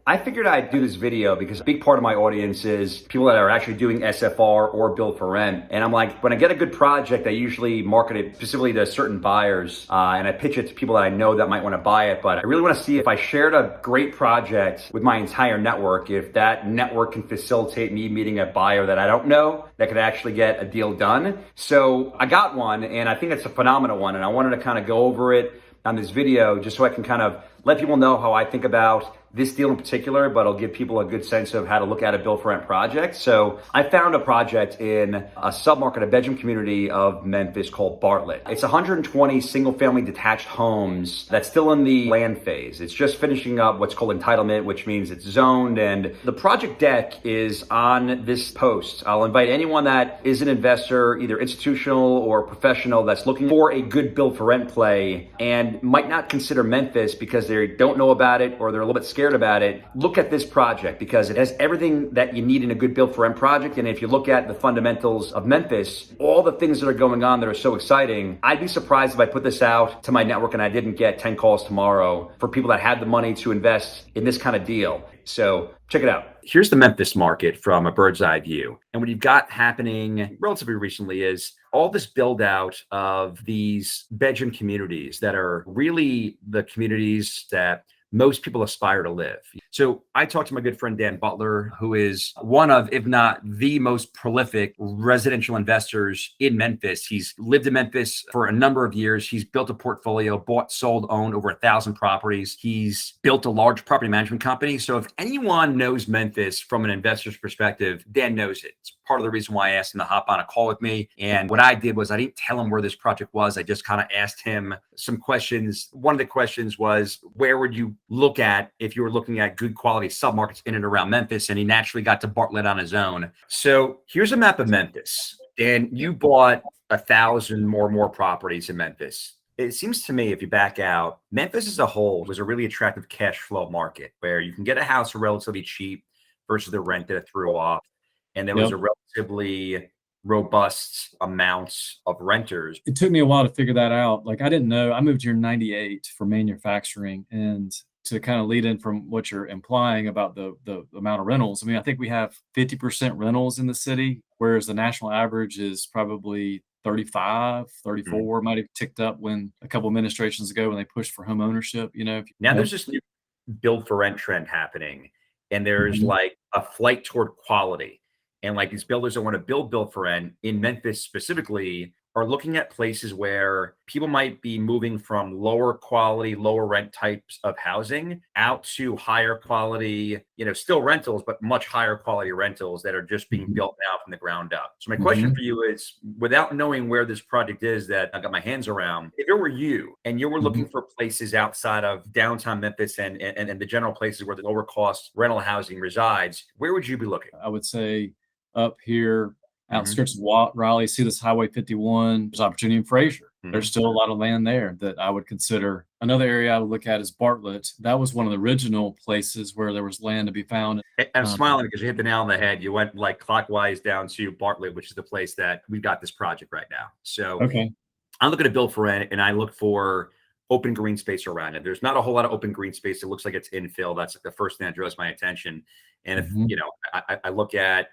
I figured I'd do this video because a big part of my audience is people that are actually doing SFR or build for rent. And I'm like, when I get a good project, I usually market it specifically to certain buyers and I pitch it to people that I know that might want to buy it. But I really want to see if I shared a great project with my entire network, if that network can facilitate me meeting a buyer that I don't know that could actually get a deal done. So I got one and I think it's a phenomenal one. And I wanted to kind of go over it on this video just so I can kind of let people know how I think about this deal in particular, but it'll give people a good sense of how to look at a build for rent project. So I found a project in a submarket, a bedroom community of Memphis called Bartlett. It's 120 single family detached homes that's still in the land phase. It's just finishing up what's called entitlement, which means it's zoned, and the project deck is on this post. I'll invite anyone that is an investor, either institutional or professional, that's looking for a good build for rent play and might not consider Memphis because they don't know about it or they're a little bit scared about it. Look at this project because it has everything that you need in a good build for rent project. And if you look at the fundamentals of Memphis, all the things that are going on that are so exciting, I'd be surprised if I put this out to my network and I didn't get 10 calls tomorrow for people that had the money to invest in this kind of deal. So check it out. Here's the Memphis market from a bird's eye view. And what you've got happening relatively recently is all this build out of these bedroom communities that are really the communities that most people aspire to live. So I talked to my good friend, Dan Butler, who is one of, if not the most prolific residential investors in Memphis. He's lived in Memphis for a number of years. He's built a portfolio, bought, sold, owned over 1,000 properties. He's built a large property management company. So if anyone knows Memphis from an investor's perspective, Dan knows it. It's part of the reason why I asked him to hop on a call with me. And what I did was I didn't tell him where this project was. I just kind of asked him some questions. One of the questions was, where would you look at if you were looking at good quality submarkets in and around Memphis? And he naturally got to Bartlett on his own. So here's a map of Memphis. And you bought 1,000 or more properties in Memphis. It seems to me, if you back out, Memphis as a whole was a really attractive cash flow market where you can get a house for relatively cheap versus the rent that it threw off. And there was a relatively robust amounts of renters. It took me a while to figure that out. Like, I didn't know. I moved here in 98 for manufacturing, and to kind of lead in from what you're implying about the amount of rentals. I mean, I think we have 50% rentals in the city, whereas the national average is probably 35, 34, might have ticked up when a couple administrations ago when they pushed for home ownership, Now there's this new build for rent trend happening, and there's like a flight toward quality. And like these builders that want to build for rent in Memphis specifically are looking at places where people might be moving from lower quality, lower rent types of housing out to higher quality, still rentals, but much higher quality rentals that are just being built now from the ground up. So my question for you is, without knowing where this project is that I got my hands around, if it were you and you were looking for places outside of downtown Memphis and the general places where the lower cost rental housing resides, where would you be looking? I would say up here, outskirts of Raleigh, see this Highway 51. There's opportunity in Fraser. There's still a lot of land there that I would consider. Another area I would look at is Bartlett. That was one of the original places where there was land to be found. I'm smiling because you hit the nail on the head. You went like clockwise down to Bartlett, which is the place that we've got this project right now. So I'm looking to build for rent, and I look for open green space around it. There's not a whole lot of open green space. It looks like it's infill. That's like the first thing that draws my attention. And if I look at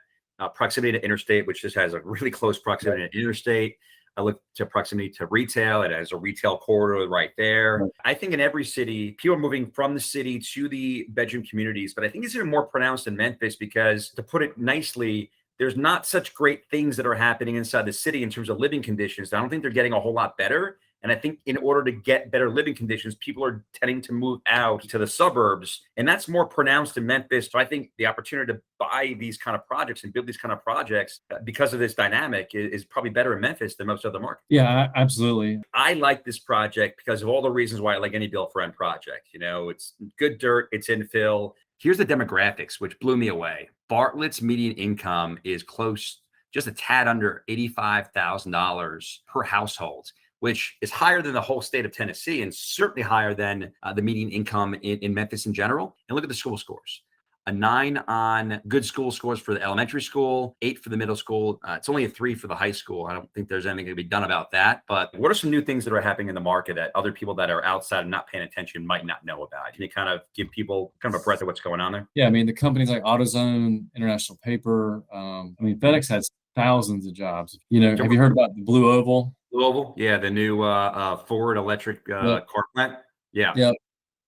proximity to interstate, which just has a really close proximity to interstate. I look to proximity to retail. It has a retail corridor right there. I think in every city, people are moving from the city to the bedroom communities, but I think it's even more pronounced in Memphis because, to put it nicely, there's not such great things that are happening inside the city in terms of living conditions. I don't think they're getting a whole lot better. And I think in order to get better living conditions, people are tending to move out to the suburbs. And that's more pronounced in Memphis. So I think the opportunity to buy these kind of projects and build these kind of projects because of this dynamic is probably better in Memphis than most other markets. Yeah, absolutely. I like this project because of all the reasons why I like any build for rent project. It's good dirt, it's infill. Here's the demographics, which blew me away. Bartlett's median income is close, just a tad under $85,000 per household, which is higher than the whole state of Tennessee and certainly higher than the median income in Memphis in general. And look at the school scores. a 9 on good school scores for the elementary school, 8 for the middle school. It's only a 3 for the high school. I don't think there's anything to be done about that. But what are some new things that are happening in the market that other people that are outside and not paying attention might not know about? Can you kind of give people kind of a breadth of what's going on there? Yeah, I mean, the companies like AutoZone, International Paper. I mean, FedEx has thousands of jobs. Have you heard about the Blue Oval? Blue Oval, yeah, the new Ford electric Yep. car plant. Yeah, Yep.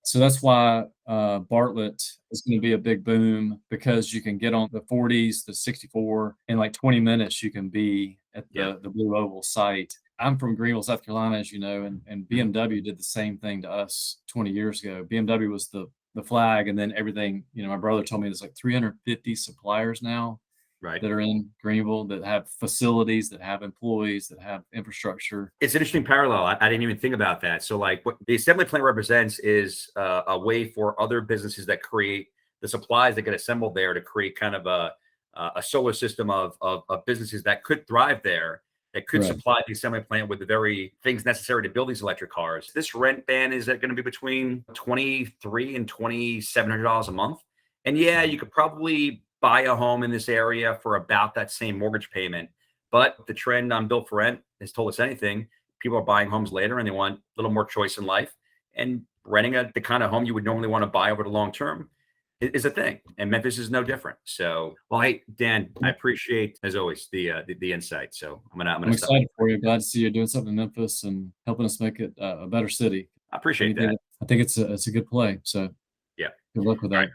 So that's why Bartlett is going to be a big boom, because you can get on the 40s, the 64, in like 20 minutes. You can be at yeah. the Blue Oval site. I'm from Greenville, South Carolina, as you know, and BMW did the same thing to us 20 years ago. BMW was the flag, and then everything. My brother told me there's like 350 suppliers now Right. that are in Greenville, that have facilities, that have employees, that have infrastructure. It's an interesting parallel. I didn't even think about that. So, like, what the assembly plant represents is a way for other businesses that create the supplies that get assembled there to create kind of a solar system of businesses that could thrive there, that could Right. supply the assembly plant with the very things necessary to build these electric cars. This rent ban is going to be between $2,300 and $2,700 a month. And yeah, you could probably buy a home in this area for about that same mortgage payment. But the trend on built for rent has told us anything. People are buying homes later and they want a little more choice in life. And renting the kind of home you would normally want to buy over the long term is a thing. And Memphis is no different. So, well, hey, Dan, I appreciate, as always, the insight. So I'm I'm stop. excited for you. Glad to see you doing something in Memphis and helping us make it a better city. I appreciate that. I think it's a good play. So Yeah. good luck with All that. right.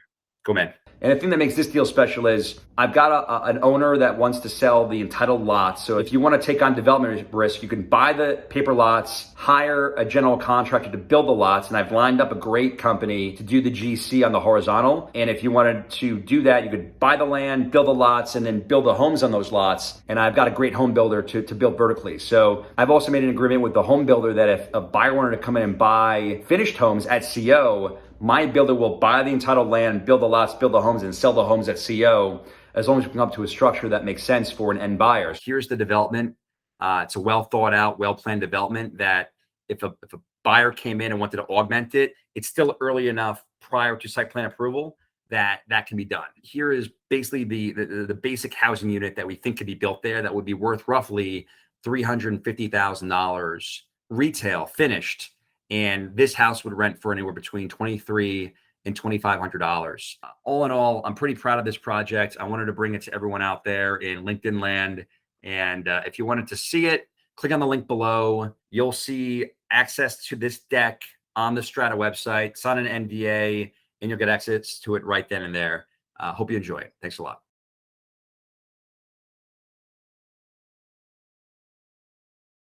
Cool, man. And the thing that makes this deal special is I've got an owner that wants to sell the entitled lots. So if you want to take on development risk, you can buy the paper lots, hire a general contractor to build the lots. And I've lined up a great company to do the GC on the horizontal. And if you wanted to do that, you could buy the land, build the lots, and then build the homes on those lots. And I've got a great home builder to build vertically. So I've also made an agreement with the home builder that if a buyer wanted to come in and buy finished homes at CO, my builder will buy the entitled land, build the lots, build the homes, and sell the homes at CO, as long as we come up to a structure that makes sense for an end buyer. Here's the development. It's a well thought out, well planned development that if a buyer came in and wanted to augment it, it's still early enough prior to site plan approval that can be done. Here is basically the basic housing unit that we think could be built there that would be worth roughly $350,000 retail finished. And this house would rent for anywhere between $2,300 and $2,500. All in all, I'm pretty proud of this project. I wanted to bring it to everyone out there in LinkedIn land. And if you wanted to see it, click on the link below. You'll see access to this deck on the Strata website. Sign an NDA, and you'll get access to it right then and there. Hope you enjoy it. Thanks a lot.